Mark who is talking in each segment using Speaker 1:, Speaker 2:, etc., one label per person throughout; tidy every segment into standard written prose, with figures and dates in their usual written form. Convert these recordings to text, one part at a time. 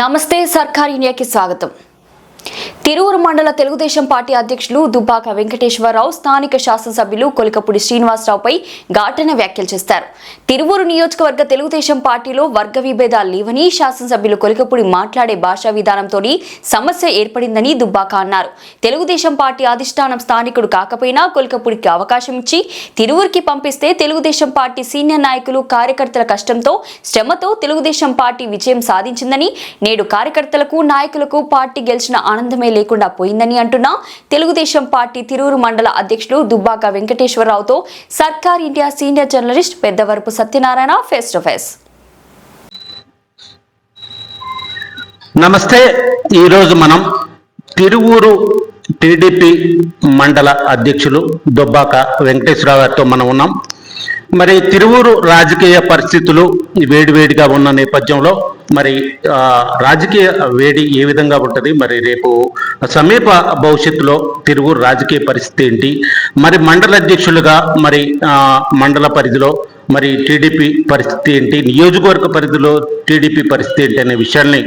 Speaker 1: నమస్తే సర్కార్ ఇండియాకి స్వాగతం. తిరువురు మండల తెలుగుదేశం పార్టీ అధ్యక్షులు దుబ్బాక వెంకటేశ్వరరావు స్థానిక శాసనసభ్యులు కొలికపూడి శ్రీనివాసరావుపై ఘాటైన వ్యాఖ్యలు చేశారు. తిరువురు నియోజకవర్గ తెలుగుదేశం పార్టీలో వర్గ విభేదాలు లేవని శాసనసభ్యులు కొలికపూడి మాట్లాడే భాషా విధానంతోనే సమస్య ఏర్పడిందని దుబ్బాక అన్నారు. తెలుగుదేశం పార్టీ అధిష్టానం స్థానికుడు కాకపోయినా కొలికపూడికి అవకాశం ఇచ్చి తిరువురికి పంపిస్తే తెలుగుదేశం పార్టీ సీనియర్ నాయకులు కార్యకర్తల కష్టంతో శ్రమతో తెలుగుదేశం పార్టీ విజయం సాధించిందని, నేడు కార్యకర్తలకు నాయకులకు పార్టీ గెలిచిన ఆనందమే లేకుండా పోయిందని అంటున్న తెలుగుదేశం పార్టీ తిరువురు మండల అధ్యక్షులు దుబ్బాక వెంకటేశ్వరరావుతో సర్కార్ India senior journalist Peddavarapu Satyanarayana face to face.
Speaker 2: నమస్తే. ఈరోజు మనం తిరువురు టీడీపీ మండల అధ్యక్షులు దుబ్బాక వెంకటేశ్వరరావు గారితో మనం ఉన్నాం. మరి తిరువురు రాజకీయ పరిస్థితులు వేడివేడిగా ఉన్న నేపథ్యంలో మరి రాజకీయ వేడి ఏ విధంగా ఉంటుంది, మరి రేపు సమీప భవిష్యత్తులో తిరువురు రాజకీయ పరిస్థితి ఏంటి, మరి మండల అధ్యక్షులుగా మరి మండల పరిధిలో మరి టీడీపీ పరిస్థితి ఏంటి, నియోజకవర్గ పరిధిలో టీడీపీ పరిస్థితి ఏంటి అనే విషయాల్ని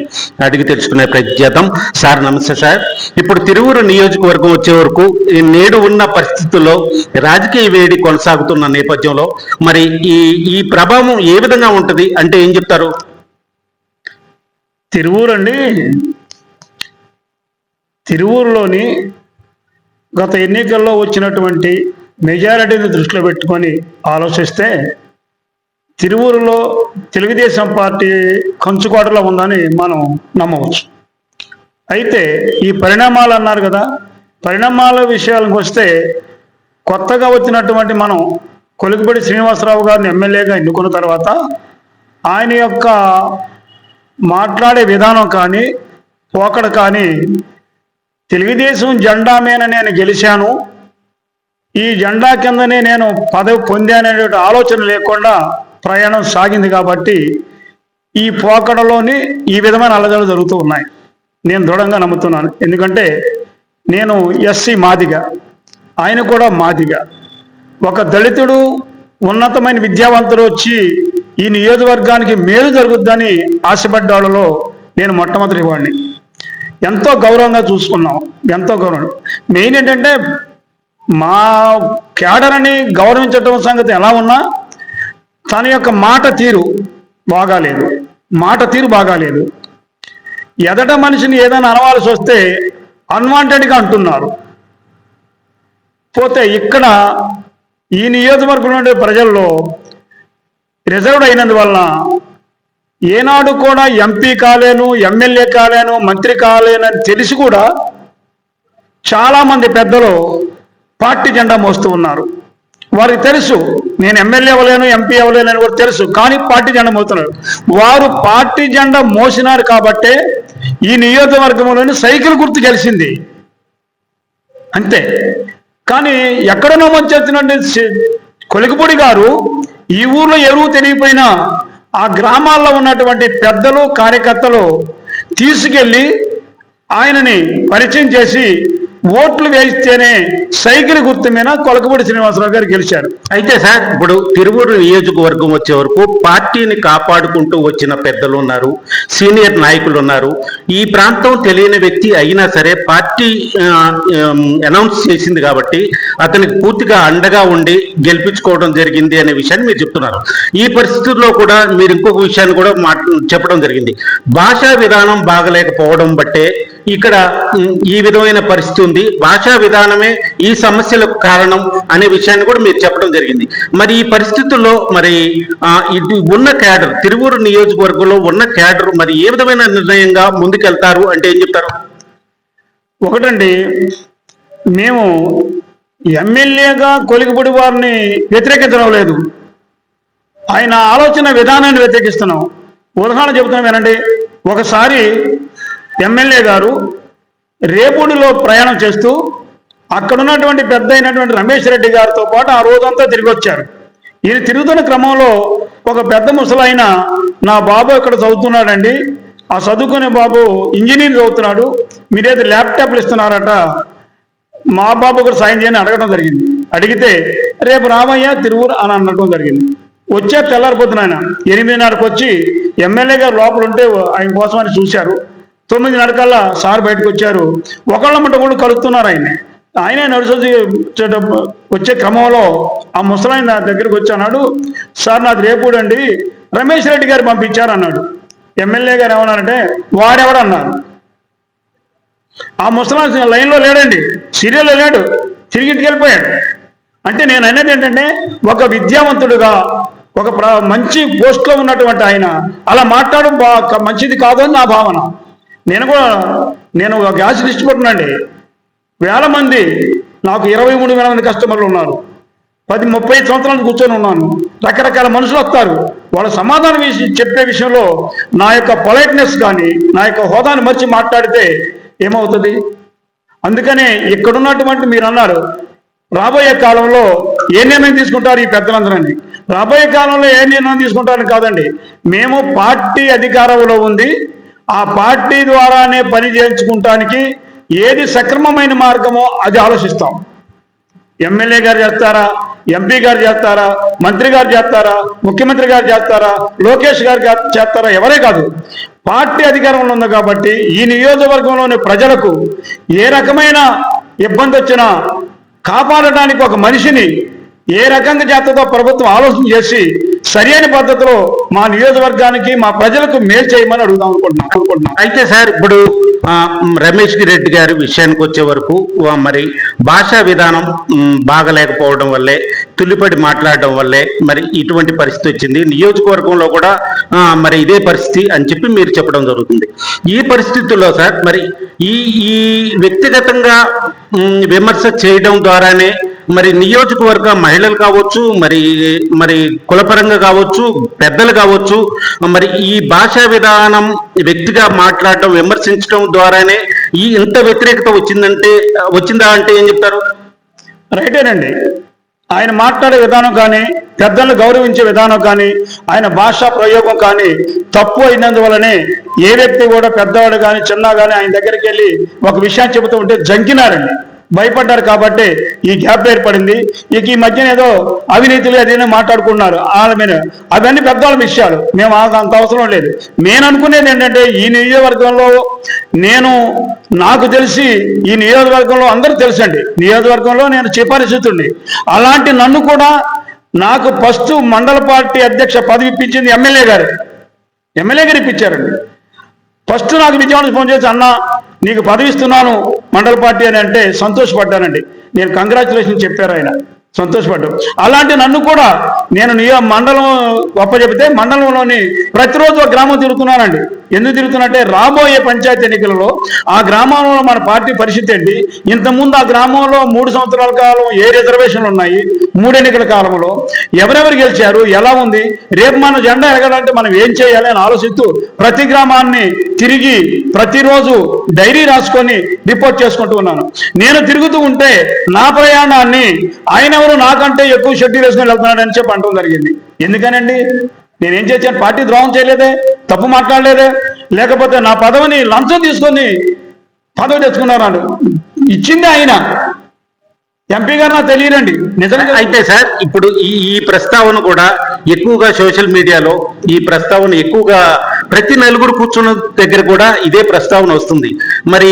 Speaker 2: అడిగి తెలుసుకునే ప్రయత్నం చేద్దాం. సార్ నమస్తే సార్. ఇప్పుడు తిరువురు నియోజకవర్గం వచ్చే వరకు నేడు ఉన్న పరిస్థితుల్లో రాజకీయ వేడి కొనసాగుతున్న నేపథ్యంలో మరి ఈ ప్రభావం ఏ విధంగా ఉంటుంది అంటే ఏం చెప్తారు?
Speaker 3: తిరువూరు అండి, తిరువూరులోని గత ఎన్నికల్లో వచ్చినటువంటి మెజారిటీని దృష్టిలో పెట్టుకొని ఆలోచిస్తే తిరువూరులో తెలుగుదేశం పార్టీ కంచుకోటలో ఉందని మనం నమ్మవచ్చు. అయితే ఈ పరిణామాలు అన్నారు కదా, పరిణామాల విషయాలకు వస్తే కొత్తగా వచ్చినటువంటి మనం కొలికపూడి శ్రీనివాసరావు గారిని ఎమ్మెల్యేగా ఎన్నుకున్న తర్వాత ఆయన యొక్క మాట్లాడే విధానం కానీ పోకడ కానీ తెలుగుదేశం జెండా మీద నేను గెలిచాను, ఈ జెండా కిందనే నేను పదవి పొందాననే ఆలోచన లేకుండా ప్రయాణం సాగింది. కాబట్టి ఈ పోకడలోని ఈ విధమైన అల్లజలు జరుగుతూ ఉన్నాయి. నేను దృఢంగా నమ్ముతున్నాను. ఎందుకంటే నేను ఎస్సీ మాదిగ, ఆయన కూడా మాదిగ. ఒక దళితుడు ఉన్నతమైన విద్యావంతుడు వచ్చి ఈ నియోజకవర్గానికి మేలు జరుగుద్దని ఆశపడ్డాళ్ళలో నేను మొట్టమొదటి వాడిని. ఎంతో గౌరవంగా చూసుకున్నాం, ఎంతో గౌరవం. మెయిన్ ఏంటంటే మా క్యాడర్ని గౌరవించడం సంగతి ఎలా ఉన్నా తన యొక్క మాట తీరు బాగాలేదు. ఎదట మనిషిని ఏదైనా అనవాల్సి వస్తే అన్వాంటెడ్గా అంటున్నారు. పోతే ఇక్కడ ఈ నియోజకవర్గంలో ఉండే ప్రజల్లో రిజర్వ్డ్ అయినందువలన ఏనాడు కూడా ఎంపీ కాలేను, ఎమ్మెల్యే కాలేను, మంత్రి కాలేను అని తెలిసి కూడా చాలామంది పెద్దలు పార్టీ జెండా మోస్తూ ఉన్నారు. వారికి తెలుసు నేను ఎమ్మెల్యే అవ్వలేను, ఎంపీ అవ్వలేను అని కూడా తెలుసు, కానీ పార్టీ జెండా మోస్తున్నారు. వారు పార్టీ జెండా మోసినారు కాబట్టే ఈ నియోజకవర్గంలోని సైకిల్ గుర్తు గెలిచింది అంతే. కానీ ఎక్కడనో వచ్చేస్తున్నట్టు కొలికపూడి గారు ఈ ఊర్లో ఎవరూ తెలియపోయినా ఆ గ్రామాల్లో ఉన్నటువంటి పెద్దలు కార్యకర్తలు తీసుకెళ్ళి ఆయనని పరిచయం చేసి ఓట్లు వేయిస్తేనే సైకిల్ గుర్తు మీద కొలికపూడి శ్రీనివాసరావు గారు గెలిచారు.
Speaker 2: అయితే సార్, ఇప్పుడు తిరువూరు నియోజకవర్గం వచ్చే వరకు పార్టీని కాపాడుకుంటూ వచ్చిన పెద్దలు ఉన్నారు, సీనియర్ నాయకులు ఉన్నారు. ఈ ప్రాంతం తెలియని వ్యక్తి అయినా సరే పార్టీ అనౌన్స్ చేసింది కాబట్టి అతనికి పూర్తిగా అండగా ఉండి గెలిపించుకోవడం జరిగింది అనే విషయాన్ని మీరు చెప్తున్నారు. ఈ పరిస్థితుల్లో కూడా మీరు ఇంకొక విషయాన్ని కూడా చెప్పడం జరిగింది. భాషా విధానం బాగలేకపోవడం బట్టే ఇక్కడ ఈ విధమైన పరిస్థితి ఉంది, భాషా విధానమే ఈ సమస్యలకు కారణం అనే విషయాన్ని కూడా మీరు చెప్పడం జరిగింది. మరి ఈ పరిస్థితుల్లో మరి ఇది ఉన్న క్యాడర్, తిరువూరు నియోజకవర్గంలో ఉన్న క్యాడర్ మరి ఏ విధమైన నిర్ణయంగా ముందుకెళ్తారు అంటే ఏం చెప్తారు?
Speaker 3: ఒకటండి, మేము ఎమ్మెల్యేగా కొలికపూడి వారిని వ్యతిరేకించడం లేదు, ఆయన ఆలోచన విధానాన్ని వ్యతిరేకిస్తున్నాం. ఉదాహరణ చెబుతున్నాం వినండి. ఒకసారి ఎమ్మెల్యే గారు రేపూడిలో ప్రయాణం చేస్తూ అక్కడ ఉన్నటువంటి పెద్ద అయినటువంటి రమేష్ రెడ్డి గారితో పాటు ఆ రోజంతా తిరిగి వచ్చారు. ఈయన తిరుగుతున్న క్రమంలో ఒక పెద్ద ముసలాయన, నా బాబు ఇక్కడ చదువుతున్నాడండి, ఆ చదువుకునే బాబు ఇంజనీర్ చదువుతున్నాడు, మీరేదో ల్యాప్టాప్లు ఇస్తున్నారట, మా బాబు కూడా సాయం చేయని అడగడం జరిగింది. అడిగితే రేపు రామయ్య తిరువూరు అని అనడం జరిగింది. వచ్చే తెల్లారిపోతున్న ఆయన 8:30కు వచ్చి ఎమ్మెల్యే గారు లోపల ఉంటే ఆయన కోసం అని చూశారు. 9:30 సార్ బయటకు వచ్చారు. ఒకళ్ళ మట్ట కూడా కలుపుతున్నారు ఆయనే నడుచొచ్చి వచ్చే క్రమంలో ఆ ముసలాయన నా దగ్గరికి వచ్చి అన్నాడు, సార్ నాది రేపుడండి, రమేష్ రెడ్డి గారు పంపించారు అన్నాడు. ఎమ్మెల్యే గారు ఏమన్నారంటే వాడెవడన్నారు. ఆ ముసలాయన లైన్లో లేడండి, సీరియల్లో లేడు, తిరిగి ఇంటికి వెళ్ళిపోయాడు. అంటే నేను అనేది ఏంటంటే ఒక విద్యావంతుడుగా ఒక మంచి పోస్ట్లో ఉన్నటువంటి ఆయన అలా మాట్లాడడం మంచిది కాదు అని నా భావన. నేను ఒక గ్యాస్ లిస్ట్ కొట్టినండి, 1000 మంది, నాకు 23,000 మంది కస్టమర్లు ఉన్నారు. 30 సంవత్సరాలు కూర్చొని ఉన్నాను. రకరకాల మనుషులు వస్తారు, వాళ్ళ సమాధానం చెప్పే విషయంలో నా యొక్క పొలైట్నెస్ కానీ నా యొక్క హోదాను మర్చి మాట్లాడితే ఏమవుతుంది? అందుకనే ఇక్కడున్నటువంటి మీరు అన్నారు రాబోయే కాలంలో ఏ నిర్ణయం తీసుకుంటారు ఈ పెద్దలందరని. రాబోయే కాలంలో ఏ నిర్ణయం తీసుకుంటారని కాదండి, మేము పార్టీ అధికారంలో ఉంది, ఆ పార్టీ ద్వారానే పని చేయించుకుంటానికి ఏది సక్రమమైన మార్గమో అది ఆలోచిస్తాం. ఎమ్మెల్యే గారు చేస్తారా, ఎంపీ గారు చేస్తారా, మంత్రి గారు చేస్తారా, ముఖ్యమంత్రి గారు చేస్తారా, లోకేష్ గారు చేస్తారా, ఎవరే కాదు, పార్టీ అధికారంలో ఉంది కాబట్టి ఈ నియోజకవర్గంలోని ప్రజలకు ఏ రకమైన ఇబ్బంది వచ్చినా కాపాడడానికి ఒక మనిషిని ఏ రకంగా చేస్తుందో ప్రభుత్వం ఆలోచన చేసి సరైన పద్ధతిలో మా నియోజకవర్గానికి మా ప్రజలకు మేలు చేయమని అనుకుంటున్నాం.
Speaker 2: అయితే సార్ ఇప్పుడు రమేష్ రెడ్డి గారి విషయానికి వచ్చే వరకు మరి భాషా విధానం బాగలేకపోవడం వల్లే, తుల్లిపడి మాట్లాడడం వల్లే మరి ఇటువంటి పరిస్థితి వచ్చింది. నియోజకవర్గంలో కూడా మరి ఇదే పరిస్థితి అని చెప్పి మీరు చెప్పడం జరుగుతుంది. ఈ పరిస్థితుల్లో సార్ మరి ఈ వ్యక్తిగతంగా విమర్శ చేయడం ద్వారానే మరి నియోజకవర్గ మహిళలు కావచ్చు, మరి కులపరంగా కావచ్చు, పెద్దలు కావచ్చు, మరి ఈ భాషా విధానం వ్యక్తిగా మాట్లాడటం, విమర్శించడం ద్వారానే ఇంత వ్యతిరేకత వచ్చిందా అంటే ఏం చెప్తారు?
Speaker 3: రైటేనండి. ఆయన మాట్లాడే విధానం కానీ, పెద్దలను గౌరవించే విధానం కానీ, ఆయన భాషా ప్రయోగం కానీ తప్పు అయినందువలనే ఏ వ్యక్తి కూడా పెద్దవాడు కానీ చిన్న కానీ ఆయన దగ్గరికి వెళ్ళి ఒక విషయాన్ని చెబుతూ ఉంటే జంకినారండి, భయపడ్డారు. కాబట్టి ఈ గ్యాప్ ఏర్పడింది. ఇక ఈ మధ్యన ఏదో అవినీతులు అదేనే మాట్లాడుకున్నారు వాళ్ళ మీద, అవన్నీ పెద్దవాళ్ళ విషయాలు, మేము అంత అవసరం లేదు. నేను అనుకునేది ఏంటంటే ఈ నియోజకవర్గంలో నాకు తెలిసి ఈ నియోజకవర్గంలో అందరూ తెలుసండి, నియోజకవర్గంలో నేను చిపరిచితుడిని. అలాంటి నన్ను కూడా నాకు ఫస్ట్ మండల పార్టీ అధ్యక్ష పదవి ఇప్పించింది ఎమ్మెల్యే గారు ఇప్పించారండి. ఫస్ట్ నాకు విజయవాడ ఫోన్ చేసి అన్న నీకు పదవి ఇస్తున్నాను మండల పార్టీ అని అంటే సంతోషపడ్డానండి. నేను కంగ్రాచులేషన్ చెప్పారు, ఆయన సంతోషపడ్డాను. అలాంటి నన్ను కూడా నేను మండలం చెబితే మండలంలోని ప్రతిరోజు ఒక గ్రామం తిరుగుతున్నానండి. ఎందుకు తిరుగుతున్నట్టే రాబోయే పంచాయతీ ఎన్నికలలో ఆ గ్రామంలో మన పార్టీ పరిస్థితి ఏంటి, ఇంతకుముందు ఆ గ్రామంలో 3 సంవత్సరాల కాలం ఏ రిజర్వేషన్లు ఉన్నాయి, 3 ఎన్నికల కాలంలో ఎవరెవరు గెలిచారు, ఎలా ఉంది, రేపు మన జెండా ఎగడాలంటే మనం ఏం చేయాలి అని ఆలోచిస్తూ ప్రతి గ్రామాన్ని తిరిగి ప్రతిరోజు డైరీ రాసుకొని రిపోర్ట్ చేసుకుంటూ ఉన్నాను. నేను తిరుగుతూ ఉంటే నా ప్రయాణాన్ని ఆయన ఎవరు నాకంటే ఎక్కువ షెడ్యూల్ వేసుకొని వెళ్తున్నాడని చెప్పి అంటం జరిగింది. ఎందుకనండి, నేనేం చేశాను? పార్టీ ద్రోహం చేయలేదే, తప్పు మాట్లాడలేదే, లేకపోతే నా పదవిని లంచం తీసుకొని పదవి తెచ్చుకున్నారు. ఇచ్చింది ఆయన, ఎంపీ గారు నాకు తెలియనండి నిజంగా.
Speaker 2: అయితే సార్ ఇప్పుడు ఈ ప్రస్తావన కూడా ఎక్కువగా సోషల్ మీడియాలో ఈ ప్రస్తావన ఎక్కువగా ప్రతి నలుగురు కూర్చున్న దగ్గర కూడా ఇదే ప్రస్తావన వస్తుంది. మరి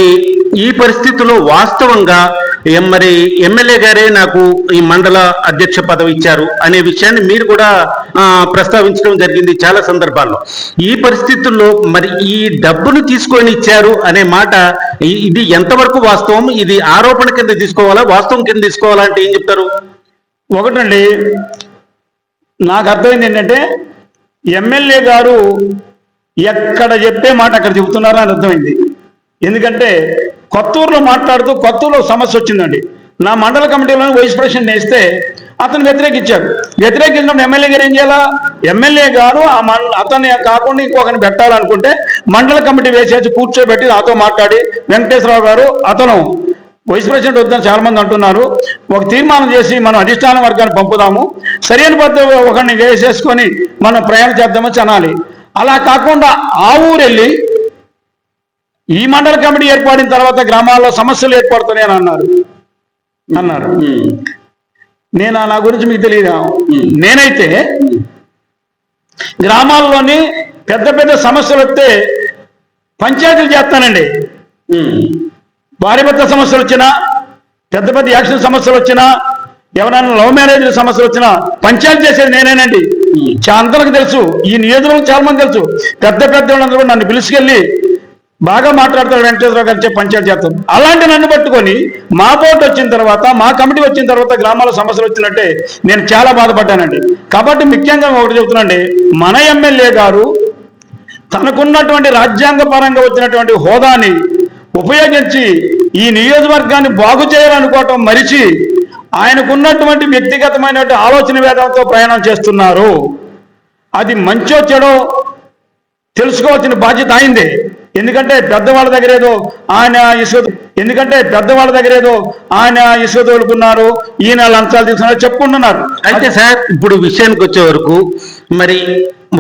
Speaker 2: ఈ పరిస్థితుల్లో వాస్తవంగా మరి ఎమ్మెల్యే గారే నాకు ఈ మండల అధ్యక్ష పదవి ఇచ్చారు అనే విషయాన్ని మీరు కూడా ప్రస్తావించడం జరిగింది చాలా సందర్భాల్లో. ఈ పరిస్థితుల్లో మరి ఈ డబ్బును తీసుకొని ఇచ్చారు అనే మాట ఇది ఎంతవరకు వాస్తవం? ఇది ఆరోపణ కింద తీసుకోవాలా, వాస్తవం కింద తీసుకోవాలా అంటే ఏం చెప్తారు?
Speaker 3: ఒకటండి, నాకు అర్థమైంది ఏంటంటే ఎమ్మెల్యే గారు ఎక్కడ చెప్పే మాట అక్కడ చెబుతున్నారా అని అర్థమైంది. ఎందుకంటే కొత్తూరులో మాట్లాడుతూ కొత్తూరులో సమస్య వచ్చిందండి. నా మండల కమిటీలో వైస్ ప్రెసిడెంట్ వేస్తే అతను వ్యతిరేకించినప్పుడు ఎమ్మెల్యే గారు ఏం చేయాలా? ఎమ్మెల్యే గారు అతన్ని కాకుండా ఇంకొకరిని పెట్టాలనుకుంటే మండల కమిటీ వేసేసి కూర్చోబెట్టి నాతో మాట్లాడి వెంకటేశ్వరరావు గారు అతను వైస్ ప్రెసిడెంట్ వద్దని చాలా మంది అంటున్నారు, ఒక తీర్మానం చేసి మనం అధిష్టాన వర్గాన్ని పంపుదాము, సరైన పద్ధతి ఒకరిని వేసేసుకొని మనం ప్రయాణం చేద్దామని అనాలి. అలా కాకుండా ఆ ఊరెళ్ళి ఈ మండల కమిటీ ఏర్పడిన తర్వాత గ్రామాల్లో సమస్యలు ఏర్పడుతున్నాయని అన్నారు. నేను నా గురించి మీకు తెలియదు. నేనైతే గ్రామాల్లోని పెద్ద పెద్ద సమస్యలు వస్తే పంచాయతీలు చేస్తానండి. భార్య భర్త సమస్యలు వచ్చినా, పెద్ద పెద్ద యాక్షన్ సమస్యలు వచ్చినా, ఎవరైనా లవ్ మ్యారేజ్ సమస్యలు వచ్చినా పంచాయతీ చేసేది నేనేనండి. అందరికి తెలుసు, ఈ నియోజకవర్గం చాలా మంది తెలుసు. పెద్ద పెద్ద వాళ్ళందరూ కూడా నన్ను పిలుచుకెళ్ళి బాగా మాట్లాడతారు, వెంకటేశ్వరరావు గారు చెప్పి పంచాయతీ చేస్తాను. అలాంటి నన్ను పట్టుకొని మా బోర్డు వచ్చిన తర్వాత, మా కమిటీ వచ్చిన తర్వాత గ్రామాల సమస్యలు వచ్చినట్టే నేను చాలా బాధపడ్డానండి. కాబట్టి ముఖ్యంగా ఒకటి చెబుతున్నాండి, మన ఎమ్మెల్యే గారు తనకున్నటువంటి రాజ్యాంగపరంగా వచ్చినటువంటి హోదాని ఉపయోగించి ఈ నియోజకవర్గాన్ని బాగు చేయాలనుకోవటం మరిచి ఆయనకున్నటువంటి వ్యక్తిగతమైనటువంటి ఆలోచన వేదంతో ప్రయాణం చేస్తున్నారు. అది మంచో చెడో తెలుసుకోవాల్సిన బాధ్యత అయింది. ఎందుకంటే పెద్దవాళ్ళ దగ్గర ఏదో ఆయన ఇసుక తోలుకున్నారు, ఈయన లంచాలు తీసుకున్నారు చెప్పుకుంటున్నారు.
Speaker 2: అయితే సార్, ఇప్పుడు విషయానికి వచ్చే వరకు మరి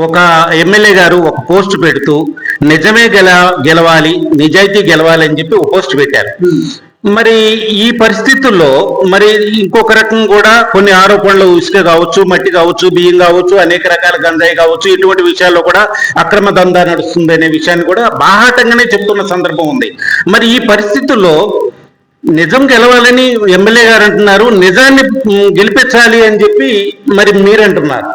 Speaker 2: ఒక ఎమ్మెల్యే గారు ఒక పోస్ట్ పెడుతూ నిజమే గెలవాలి, నిజాయితీ గెలవాలి అని చెప్పి ఒక పోస్ట్ పెట్టారు. మరి ఈ పరిస్థితుల్లో మరి ఇంకొక రకం కూడా కొన్ని ఆరోపణలు, ఇసుక కావచ్చు, మట్టి కావచ్చు, బియ్యం కావచ్చు, అనేక రకాల గంజాయి కావచ్చు, ఇటువంటి విషయాల్లో కూడా అక్రమ దందా నడుస్తుంది అనే విషయాన్ని కూడా బాహాటంగానే చెప్తున్న సందర్భం ఉంది. మరి ఈ పరిస్థితుల్లో నిజం గెలవాలని ఎమ్మెల్యే గారు అంటున్నారు, నిజాన్ని గెలిపించాలి అని చెప్పి మరి మీరంటున్నారు.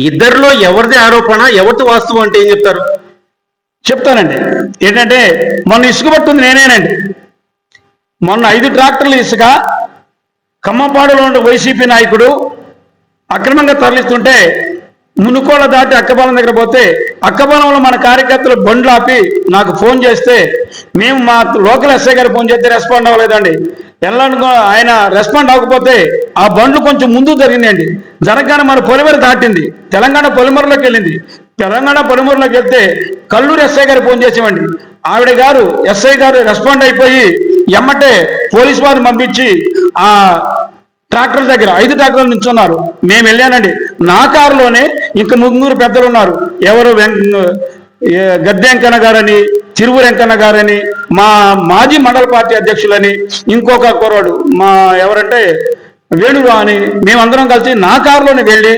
Speaker 2: ఇద్దరిలో ఎవరిది ఆరోపణ, ఎవరిది వాస్తవం అంటే ఏం చెప్తారు?
Speaker 3: చెప్తానండి. ఏంటంటే మొన్న ఇసుక పట్టుంది నేనేనండి. మొన్న 5 ట్రాక్టర్లు ఇసుక ఖమ్మంపాడులో ఉన్న వైసీపీ నాయకుడు అక్రమంగా తరలిస్తుంటే మునుకోళ్ళ దాటి అక్కపాలెం దగ్గర పోతే అక్కపాలెంలో మన కార్యకర్తలు బండ్లు ఆపి నాకు ఫోన్ చేస్తే మేము మా లోకల్ ఎస్ఐ గారు ఫోన్ చేస్తే రెస్పాండ్ అవ్వలేదండి. ఆయన రెస్పాండ్ అవ్వకపోతే ఆ బండ్లు కొంచెం ముందు జరిగిందండి. జరగగానే మన పొలిమేర దాటింది, తెలంగాణ పొలిమేరలోకి వెళ్ళింది. తెలంగాణ పొలిమేరలోకి వెళ్తే కల్లూరు ఎస్ఐ గారు ఫోన్ చేసేవండి. ఆవిడ గారు ఎస్ఐ గారు రెస్పాండ్ అయిపోయి ఎమ్మటే పోలీసు వారిని పంపించి ఆ ట్రాక్టర్ దగ్గర 5 ట్రాక్టర్లు నిల్చున్నారు. మేము వెళ్ళానండి. నా కారులోనే ఇంకా 3 పెద్దలు ఉన్నారు. ఎవరు గద్దె వెంకన్న గారని, తిరువు వెంకన్న గారని, మా మాజీ మండల పార్టీ అధ్యక్షులని, ఇంకొక కుర్రాడు మా ఎవరంటే వేణురా అని, మేమందరం కలిసి నా కారులోనే వెళ్ళి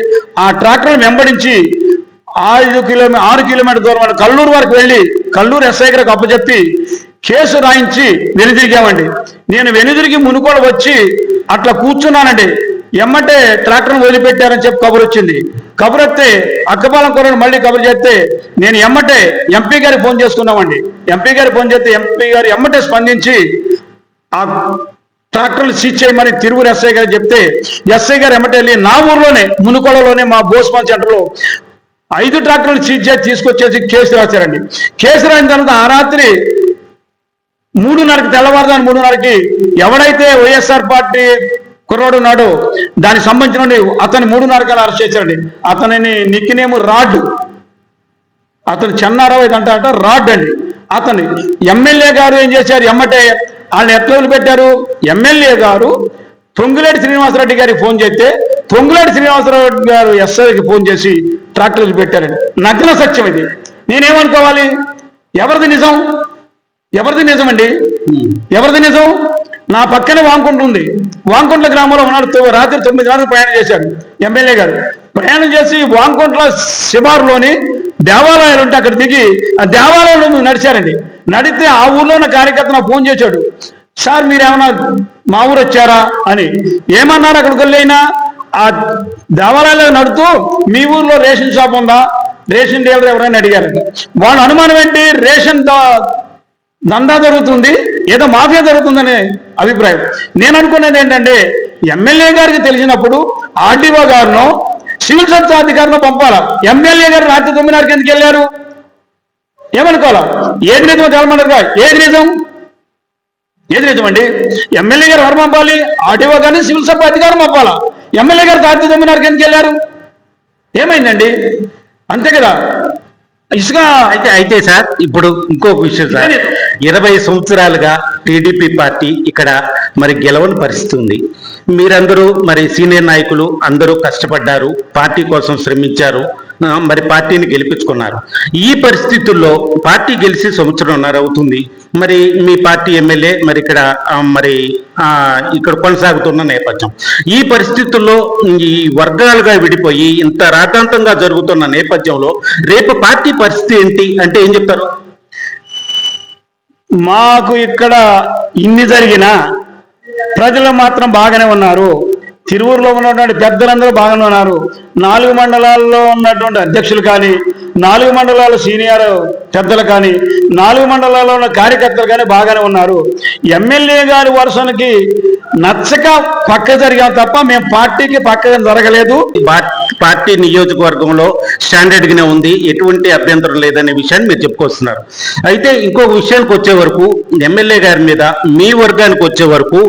Speaker 3: ఆ ట్రాక్టర్ వెంబడించి 6 కిలోమీటర్ దూరం కల్లూరు వరకు వెళ్ళి కల్లూరు ఎస్ఐ గారికి అప్పచెప్పి కేసు రాయించి వెనుదిరిగామండి. నేను వెనుదిరిగి మునుకోడు వచ్చి అట్లా కూర్చున్నానండి. ఎమ్మటే ట్రాక్టర్ను వదిలిపెట్టారని చెప్పి కబురు వచ్చింది. కబురు వస్తే అక్కపాలెం కొరను మళ్ళీ కబురు చేస్తే నేను ఎమ్మటే ఎంపీ గారికి ఫోన్ చేసుకున్నామండి. ఎంపీ గారికి ఫోన్ చేస్తే ఎంపీ గారు ఎమ్మటే స్పందించి ఆ ట్రాక్టర్లు సీజ్ చేయమని తిరువురు ఎస్ఐ గారు చెప్తే ఎస్ఐ గారు ఎమ్మటే వెళ్ళి నా ఊర్లోనే మునుకోడలోనే మా బోస్మాన్ సెంటర్లో 5 ట్రాక్టర్లు సీజ్ చేసి తీసుకొచ్చేసి కేసు రాశారండి. కేసు రాసిన తర్వాత ఆ రాత్రి 3:30 తెల్లవారుదాని 3:30కి ఎవడైతే వైఎస్ఆర్ పార్టీ కుర్రాడు ఉన్నాడో దానికి సంబంధించిన అతని 3:30 అరెస్ట్ చేశారండి. అతనిని నిక్కినేము రాడ్, అతను చెన్నారావు ఇదంట రాడ్ అండి. అతని ఎమ్మెల్యే గారు ఏం చేశారు, ఎమ్మటే వాళ్ళని ఎట్లా వదిలిపెట్టారు. ఎమ్మెల్యే గారు పొంగులేటి శ్రీనివాసరెడ్డి గారికి ఫోన్ చేస్తే పొంగులేటి శ్రీనివాసరెడ్డి గారు ఎస్ఐకి ఫోన్ చేసి ట్రాక్టర్ వదిలిపెట్టారండి. నగ్న సత్యం ఇది. నేనేమనుకోవాలి? ఎవరిది నిజం? ఎవరిది నిజం అండి? ఎవరిది నిజం? నా పక్కనే వాంకుంటుంది. వాంకుంట్ల గ్రామంలో ఉన్నాడు. రాత్రి 9 గంటలకు ప్రయాణం చేశాడు ఎమ్మెల్యే గారు. ప్రయాణం చేసి వాంకుంట్ల శివారులోని దేవాలయాలు ఉంటే అక్కడ దిగి ఆ దేవాలయంలో నడిచారండి. నడితే ఆ ఊర్లో ఉన్న కార్యకర్త నాకు ఫోన్ చేశాడు, సార్ మీరేమన్నా మా ఊరు వచ్చారా అని. ఏమన్నారు అక్కడికి వెళ్ళైనా ఆ దేవాలయాల్లో నడుతూ మీ ఊర్లో రేషన్ షాప్ ఉందా, రేషన్ డీలర్ ఎవరైనా అడిగారంట. వాళ్ళ అనుమానం ఏంటి, రేషన్ దందా జరుగుతుంది, ఏదో మాఫియా జరుగుతుందనే అభిప్రాయం. నేను అనుకునేది ఏంటంటే ఎమ్మెల్యే గారికి తెలిసినప్పుడు ఆర్డీఓ గారినో సివిల్ సప్లై అధికారినో పంపాలా. ఎమ్మెల్యే గారు రాత్రి 9:30కి ఎందుకు వెళ్ళారు? ఏమనుకోవాలా? ఏది నిజమో తెలమన్నారుగా. ఏది నిజం? ఏది నిజం అండి? ఎమ్మెల్యే గారు ఎవరు పంపాలి? ఆర్డీఓ గారిని సివిల్ సప్లై అధికారం పంపాలా. ఎమ్మెల్యే గారు రాత్రి 9:30కి ఎందుకు వెళ్ళారు? ఏమైందండి? అంతే కదా. ఇసుక
Speaker 2: అయితే సార్, ఇప్పుడు ఇంకొక విషయం సార్, 20 సంవత్సరాలుగా టీడీపీ పార్టీ ఇక్కడ మరి గెలవని పరిస్థితి ఉంది. మీరందరూ మరి సీనియర్ నాయకులు అందరూ కష్టపడ్డారు, పార్టీ కోసం శ్రమించారు, మరి పార్టీని గెలిపించుకున్నారు. ఈ పరిస్థితుల్లో పార్టీ గెలిచి సంవత్సరంన్నర అవుతుంది. మరి మీ పార్టీ ఎమ్మెల్యే మరి ఇక్కడ కొనసాగుతున్న నేపథ్యం, ఈ పరిస్థితుల్లో ఈ వర్గాలుగా విడిపోయి ఇంత రాద్ధాంతంగా జరుగుతున్న నేపథ్యంలో రేపు పార్టీ పరిస్థితి ఏంటి అంటే ఏం చెప్తారు?
Speaker 3: మాకు ఇక్కడ ఇన్ని జరిగినా ప్రజలు మాత్రం బాగానే ఉన్నారు. తిరువూరులో ఉన్నటువంటి పెద్దలందరూ బాగానే ఉన్నారు. 4 మండలాల్లో ఉన్నటువంటి అధ్యక్షులు కానీ, 4 మండలాల సీనియర్ పెద్దలు కానీ, 4 మండలాల్లో ఉన్న కార్యకర్తలు కానీ బాగానే ఉన్నారు. ఎమ్మెల్యే గారి వర్షానికి నచ్చక పక్క జరిగాం తప్ప మేము పార్టీకి పక్కగా జరగలేదు.
Speaker 2: పార్టీ నియోజకవర్గంలో స్టాండర్డ్ గానే ఉంది, ఎటువంటి అభ్యంతరం లేదనే విషయాన్ని మీరు చెప్పుకొస్తున్నారు. అయితే ఇంకొక విషయానికి వచ్చే వరకు, ఎమ్మెల్యే గారి మీద మీ వర్గానికి వచ్చే వరకు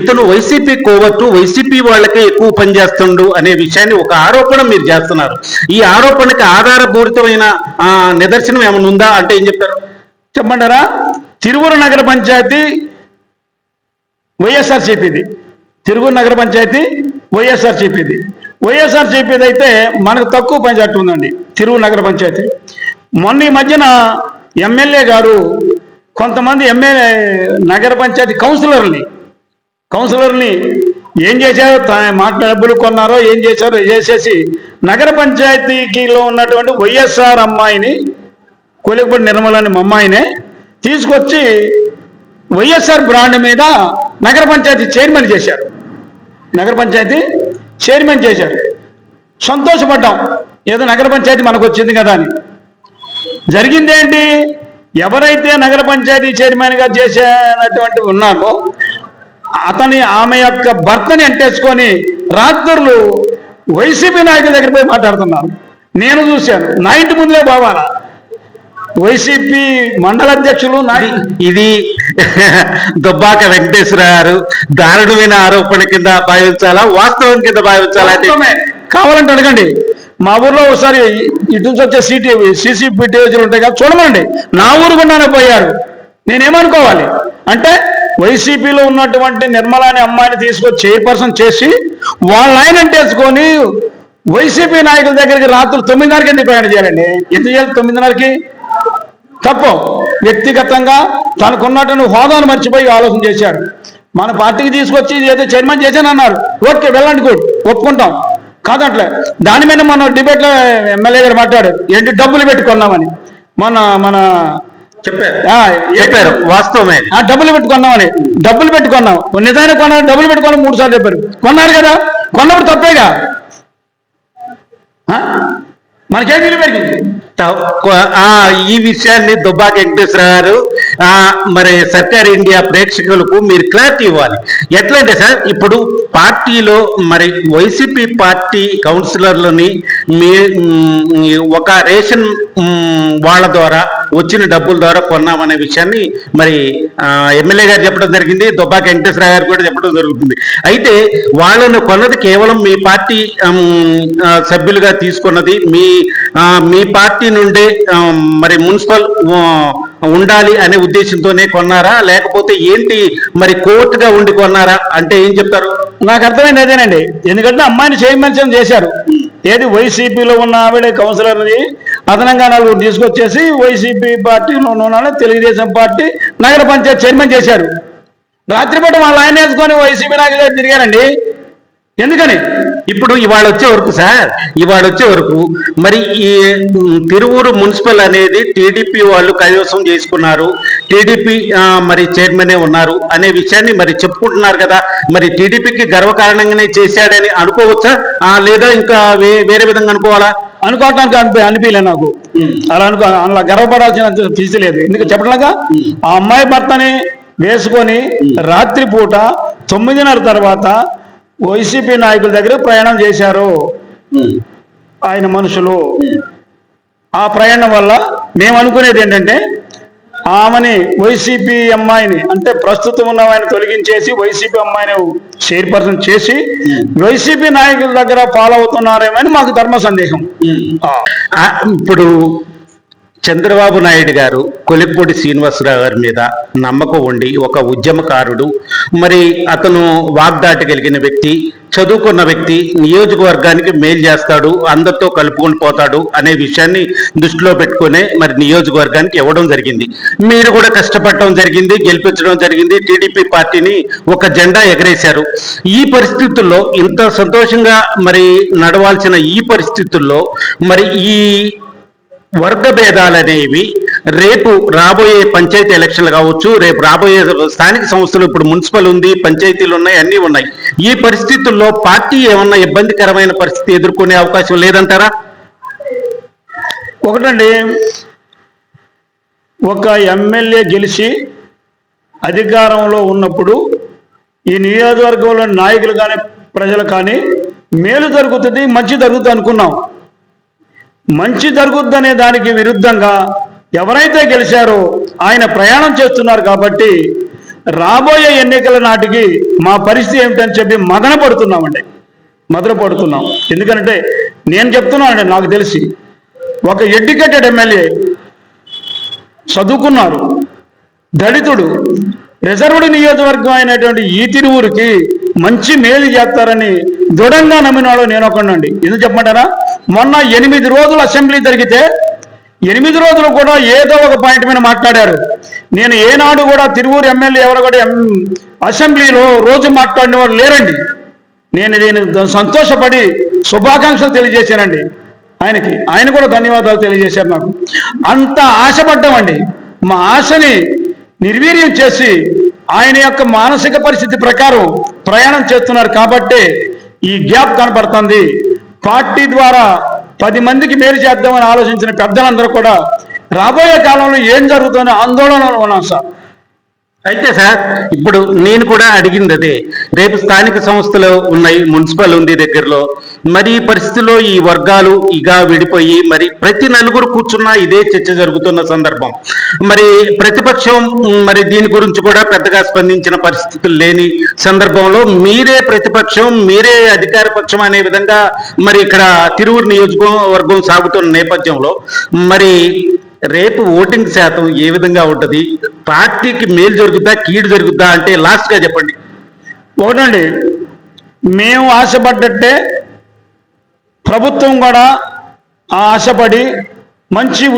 Speaker 2: ఇతను వైసీపీ కోవట్టు, వైసీపీ వాళ్ళకే ఎక్కువ పనిచేస్తుండు అనే విషయాన్ని ఒక ఆరోపణ మీరు చేస్తున్నారు. ఈ ఆరోపణకి ఆధారపూరితమైన నిదర్శనం ఏమైనా ఉందా అంటే ఏం చెప్తారు?
Speaker 3: చెప్పమంటారా? తిరువూరు నగర పంచాయతీ వైఎస్ఆర్సీపీది, తిరువూరు నగర పంచాయతీ వైఎస్ఆర్సీపీది. వైఎస్ఆర్సీపీది అయితే మనకు తక్కువ పంచాయతీ ఉందండి తిరువూరు నగర పంచాయతీ. మొన్న ఈ మధ్యన ఎమ్మెల్యే గారు కొంతమంది నగర పంచాయతీ కౌన్సిలర్ని ఏం చేశారో, మాట డబ్బులు కొన్నారో ఏం చేశారో చేసేసి నగర పంచాయతీలో ఉన్నటువంటి వైఎస్ఆర్ అమ్మాయిని, కొలికపూడి నిర్మలని అమ్మాయినే తీసుకొచ్చి వైఎస్ఆర్ బ్రాండ్ మీద నగర పంచాయతీ చైర్మన్ చేశారు. సంతోషపడ్డాం, ఏదో నగర పంచాయతీ మనకు వచ్చింది కదా అని. జరిగిందేంటి? ఎవరైతే నగర పంచాయతీ చైర్మన్గా చేసేటువంటి ఉన్నారో ఆమె యొక్క భర్తని అంటేసుకొని రాత్రులు వైసీపీ నాయకుల దగ్గర పోయి మాట్లాడుతున్నారు. నేను చూశాను, నా ఇంటి ముందులే బావాలా వైసీపీ మండల అధ్యక్షులు.
Speaker 2: ఇది దుబ్బాక వెంకటేశ్వర గారు దారుణమైన ఆరోపణ కింద భావించాలా, వాస్తవం కింద భావించాలా?
Speaker 3: కావాలంటే అడగండి. మా ఊర్లో ఒకసారి ఇటు నుంచి వచ్చే CCTVలు ఉంటాయి కదా, చూడమండి. నా ఊరు గుండానే పోయారు. నేనేమనుకోవాలి అంటే, వైసీపీలో ఉన్నటువంటి నిర్మల అనే అమ్మాయిని తీసుకొచ్చి చైర్పర్సన్ చేసి వాళ్ళ ఆయన అంటేసుకొని వైసీపీ నాయకుల దగ్గరికి రాత్రులు 9:30కి ఎందుకు ప్రయాణం చేయాలండి? ఎందుకు చేయాలి 9:30కి? తప్పు. వ్యక్తిగతంగా తనకున్నటువంటి హోదాను మర్చిపోయి ఆలోచన చేశాడు. మన పార్టీకి తీసుకొచ్చి ఏదో చైర్మన్ చేశాను అన్నారు, ఓకే వెళ్ళండి, గుడ్, ఒప్పుకుంటాం కాదట్లే. దాని మీద మన డిబేట్లో ఎమ్మెల్యే గారు మాట్లాడారు, ఏంటి డబ్బులు పెట్టుకున్నామని. మన
Speaker 2: చెప్పారు వాస్తవమే,
Speaker 3: డబ్బులు పెట్టుకున్నాం నిజాన్ని కొన్నా, డబ్బులు పెట్టుకున్నాం 3 సార్లు చెప్పారు. కొన్నారు కదా, కొన్నప్పుడు తప్పేగా, మనకేం విలువ పెరిగింది?
Speaker 2: ఈ విషయాన్ని దుబ్బాక వెంకటేశ్వర గారు మరి సర్కార్ ఇండియా ప్రేక్షకులకు మీరు క్లారిటీ ఇవ్వాలి. ఎట్లంటే సార్, ఇప్పుడు పార్టీలో మరి వైసీపీ పార్టీ కౌన్సిలర్లని మీ ఒక రేషన్ వాళ్ళ ద్వారా వచ్చిన డబ్బుల ద్వారా కొన్నామనే విషయాన్ని మరి ఎమ్మెల్యే గారు చెప్పడం జరిగింది, దుబ్బాక వెంకటేశ్వర గారు కూడా చెప్పడం జరుగుతుంది. అయితే వాళ్ళను కొన్నది కేవలం మీ పార్టీ సభ్యులుగా తీసుకున్నది, మీ పార్టీ నుండే మరి మున్సిపల్ ఉండాలి అనే ఉద్దేశంతోనే కొన్నారా, లేకపోతే ఏంటి మరి కోర్టుగా ఉండి కొన్నారా అంటే ఏం చెప్తారు?
Speaker 3: నాకు అర్థమైంది అదేనండి. ఎందుకంటే అమ్మాయిని చైర్మన్ చేశారు. ఏది వైసీపీలో ఉన్న ఆవిడ కౌన్సిలర్ని అదనంగా 4 తీసుకొచ్చేసి వైసీపీ పార్టీలో ఉన్న తెలుగుదేశం పార్టీ నగర పంచాయతీ చైర్మన్ చేశారు. రాత్రిపూట వాళ్ళ ఆయన వేసుకొని వైసీపీ నాయకులు తిరిగారండి. ఎందుకని?
Speaker 2: ఇప్పుడు ఇవాళ వచ్చే వరకు మరి ఈ తిరువూరు మున్సిపల్ అనేది టీడీపీ వాళ్ళు కైవసం చేసుకున్నారు, టీడీపీ మరి చైర్మనే ఉన్నారు అనే విషయాన్ని మరి చెప్పుకుంటున్నారు కదా. మరి టీడీపీకి గర్వకారణంగానే చేశాడని అనుకోవచ్చా, లేదా ఇంకా వేరే విధంగా అనుకోవాలా?
Speaker 3: అనుకోవటానికి అనిపించలే నాకు. అలా గర్వపడాల్సిన తీసలేదు. ఎందుకు చెప్పలేక ఆ అమ్మాయి భర్తని వేసుకొని రాత్రిపూట 9:30 తర్వాత వైసీపీ నాయకుల దగ్గర ప్రయాణం చేశారు ఆయన మనుషులు. ఆ ప్రయాణం వల్ల మేము అనుకునేది ఏంటంటే, ఆమెని వైసీపీ అమ్మాయిని అంటే ప్రస్తుతం ఉన్న ఆయన తొలగించేసి వైసీపీ అమ్మాయిని చైర్పర్సన్ చేసి వైసీపీ నాయకుల దగ్గర ఫాలో అవుతున్నారేమని మాకు ధర్మ సందేహం.
Speaker 2: ఇప్పుడు చంద్రబాబు నాయుడు గారు కొలిక్పూడి శ్రీనివాసరావు గారి మీద నమ్మకం ఉండి ఒక ఉద్యమకారుడు, మరి అతను వాగ్దాటి కలిగిన వ్యక్తి, చదువుకున్న వ్యక్తి నియోజకవర్గానికి మేలు చేస్తాడు, అందరితో కలుపుకొని పోతాడు అనే విషయాన్ని దృష్టిలో పెట్టుకునే మరి నియోజకవర్గానికి ఇవ్వడం జరిగింది. మీరు కూడా కష్టపడటం జరిగింది, గెలిపించడం జరిగింది, టీడీపీ పార్టీని ఒక జెండా ఎగరేశారు. ఈ పరిస్థితుల్లో ఇంత సంతోషంగా మరి నడవాల్సిన ఈ పరిస్థితుల్లో మరి ఈ వర్గ భేదాలు అనేవి రేపు రాబోయే పంచాయతీ ఎలక్షన్లు కావచ్చు, రేపు రాబోయే స్థానిక సంస్థలు, ఇప్పుడు మున్సిపల్ ఉంది, పంచాయతీలు ఉన్నాయి, అన్నీ ఉన్నాయి. ఈ పరిస్థితుల్లో పార్టీ ఏమన్నా ఇబ్బందికరమైన పరిస్థితి ఎదుర్కొనే అవకాశం లేదంటారా?
Speaker 3: ఒకటండి, ఒక ఎమ్మెల్యే గెలిచి అధికారంలో ఉన్నప్పుడు ఈ నియోజకవర్గంలో నాయకులు కానీ ప్రజలు కానీ మేలు జరుగుతుంది, మంచి జరుగుతుంది అనుకున్నాం. మంచి జరుగుద్దనే దానికి విరుద్ధంగా ఎవరైతే గెలిచారో ఆయన ప్రయాణం చేస్తున్నారు. కాబట్టి రాబోయే ఎన్నికల నాటికి మా పరిస్థితి ఏమిటని చెప్పి మదన పడుతున్నాం. ఎందుకంటే నేను చెప్తున్నానండి, నాకు తెలిసి ఒక ఎడ్యుకేటెడ్ ఎమ్మెల్యే, చదువుకున్నారు, దళితుడు, రిజర్వ్డ్ నియోజకవర్గం అయినటువంటి ఈ తిరువూరుకి మంచి మేలు చేస్తారని దృఢంగా నమ్మినాడు నేను ఒకనండి. ఎందుకు చెప్పమంటారా? మొన్న 8 రోజులు అసెంబ్లీ జరిగితే 8 రోజులు కూడా ఏదో ఒక పాయింట్ మీద మాట్లాడారు. నేను ఏనాడు కూడా తిరువూరు ఎమ్మెల్యే ఎవరు కూడా అసెంబ్లీలో రోజు మాట్లాడిన వారు లేరండి. నేను సంతోషపడి శుభాకాంక్షలు తెలియజేశానండి ఆయనకి. ఆయన కూడా ధన్యవాదాలు తెలియజేశారు. నాకు అంత ఆశపడ్డామండి. మా ఆశని నిర్వీర్యం చేసి ఆయన యొక్క మానసిక పరిస్థితి ప్రకారం ప్రయాణం చేస్తున్నారు. కాబట్టి ఈ గ్యాప్ కనపడుతుంది. పార్టీ ద్వారా 10 మందికి మేలు చేద్దామని ఆలోచించిన పెద్దలందరూ కూడా రాబోయే కాలంలో ఏం జరుగుతుందని ఆందోళనలో ఉన్నాం సార్.
Speaker 2: అయితే సార్, ఇప్పుడు నేను కూడా అడిగింది అదే. రేపు స్థానిక సంస్థలు ఉన్నాయి, మున్సిపల్ ఉంది దగ్గరలో. మరి ఈ పరిస్థితిలో ఈ వర్గాలు ఇక విడిపోయి మరి ప్రతి నలుగురు కూర్చున్నా ఇదే చర్చ జరుగుతున్న సందర్భం. మరి ప్రతిపక్షం మరి దీని గురించి కూడా పెద్దగా స్పందించిన పరిస్థితులు లేని సందర్భంలో మీరే ప్రతిపక్షం, మీరే అధికార పక్షం అనే విధంగా మరి ఇక్కడ తిరువూరు నియోజకవర్గం సాగుతున్న నేపథ్యంలో మరి రేపు ఓటింగ్ శాతం ఏ విధంగా ఉంటుంది? పార్టీకి మేలు జరుగుద్దా, కీడు జరుగుద్దా అంటే లాస్ట్ గా చెప్పండి.
Speaker 3: ఒకటండి, మేము ఆశపడ్డట్టే ప్రభుత్వం కూడా ఆశపడి మంచి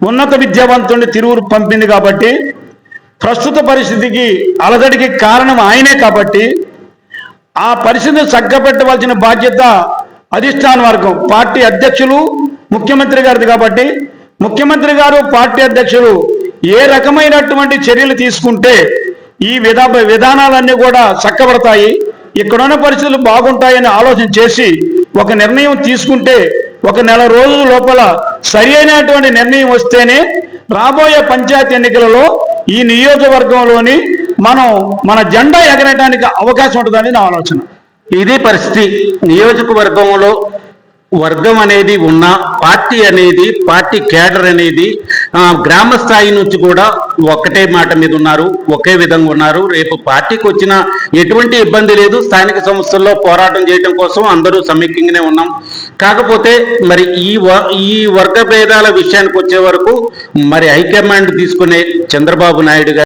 Speaker 3: ఉన్నత విద్యావంతుడిని తిరువురు పంపింది. కాబట్టి ప్రస్తుత పరిస్థితికి అలజడికి కారణం ఆయనే. కాబట్టి ఆ పరిస్థితిని చక్కబెట్టవలసిన బాధ్యత అధిష్టాన వర్గం, పార్టీ అధ్యక్షులు, ముఖ్యమంత్రి గారిది. కాబట్టి ముఖ్యమంత్రి గారు, పార్టీ అధ్యక్షులు ఏ రకమైనటువంటి చర్యలు తీసుకుంటే ఈ విధానాలన్నీ కూడా చక్కబడతాయి, ఇక్కడున్న పరిస్థితులు బాగుంటాయని ఆలోచన చేసి ఒక నిర్ణయం తీసుకుంటే 1 నెల రోజుల లోపల సరి అయినటువంటి నిర్ణయం వస్తేనే రాబోయే పంచాయతీ ఎన్నికలలో ఈ నియోజకవర్గంలోని మన జెండా ఎగరడానికి అవకాశం ఉంటుందని నా ఆలోచన.
Speaker 2: ఇదే పరిస్థితి నియోజకవర్గంలో వర్గం అనేది ఉన్న పార్టీ అనేది, పార్టీ కేడర్ అనేది గ్రామ స్థాయి నుంచి కూడా ఒకటే మాట మీద ఉన్నారు, ఒకే విధంగా ఉన్నారు. రేపు పార్టీకి వచ్చిన ఎటువంటి ఇబ్బంది లేదు. స్థానిక సంస్థల్లో పోరాటం చేయడం కోసం అందరూ సమైక్యంగానే ఉన్నాం. కాకపోతే మరి ఈ వర్గ భేదాల విషయానికి వచ్చే వరకు మరి హైకమాండ్ తీసుకునే చంద్రబాబు నాయుడు గారు